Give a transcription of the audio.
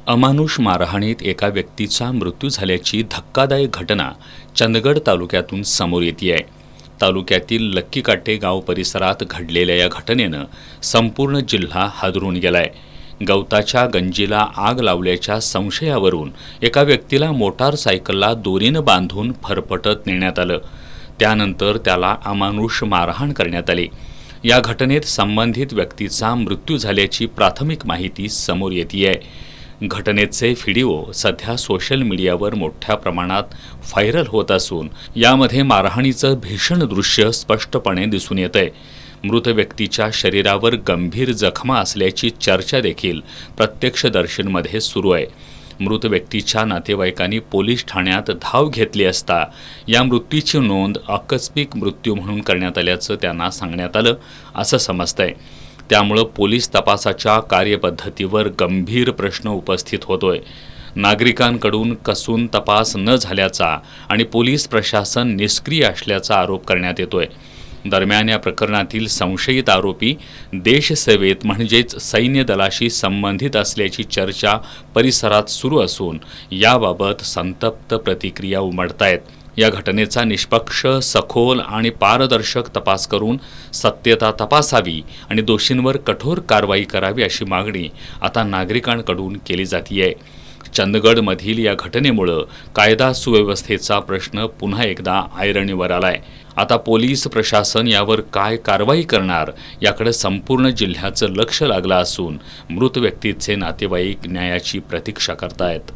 अमानुष मारहाणीत एका व्यक्तीचा मृत्यू झाल्याची धक्कादायक घटना चंदगड तालुक्यातून समोर येते आहे. तालुक्यातील लक्कीकाटे गाव परिसरात घडलेल्या या घटनेनं संपूर्ण जिल्हा हादरून गेलाय. गवताच्या गंजीला आग लावल्याच्या संशयावरून एका व्यक्तीला मोटारसायकलला दोरीनं बांधून फरफटत नेण्यात आलं. त्यानंतर त्याला अमानुष मारहाण करण्यात आली. या घटनेत संबंधित व्यक्तीचा मृत्यू झाल्याची प्राथमिक माहिती समोर येते आहे. घटनेचे व्हिडिओ सध्या सोशल मीडियावर मोठ्या प्रमाणात व्हायरल होत असून यामध्ये मारहाणीचं भीषण दृश्य स्पष्टपणे दिसून येतंय. मृत व्यक्तीच्या शरीरावर गंभीर जखमा असल्याची चर्चा देखील प्रत्यक्षदर्शींमध्ये सुरू आहे. मृत व्यक्तीच्या नातेवाईकांनी पोलीस ठाण्यात धाव घेतली असता या मृत्यूची नोंद आकस्मिक मृत्यू म्हणून करण्यात आल्याचं त्यांना सांगण्यात आलं असं समजतंय. त्यामुळे पोलीस तपासाच्या कार्यपद्धतीवर गंभीर प्रश्न उपस्थित होतोय. नागरिकांकडून कसून तपास न झाल्याचा आणि पोलीस प्रशासन निष्क्रिय असल्याचा आरोप करण्यात येतोय. दरम्यान या प्रकरणातील संशयित आरोपी देशसेवेत म्हणजेच सैन्य दलाशी संबंधित असल्याची चर्चा परिसरात सुरू असून याबाबत संतप्त प्रतिक्रिया उमटतायत. या घटनेचा निष्पक्ष, सखोल आणि पारदर्शक तपास करून सत्यता तपासावी आणि दोषींवर कठोर कारवाई करावी अशी मागणी आता नागरिकांकडून केली जातीये. चंदगडमधील या घटनेमुळे कायदा सुव्यवस्थेचा प्रश्न पुन्हा एकदा ऐरणीवर आलाय. आता पोलीस प्रशासन यावर काय कारवाई करणार याकडे संपूर्ण जिल्ह्याचं लक्ष लागलं असून मृत व्यक्तीचे नातेवाईक न्यायाची प्रतीक्षा करतायत.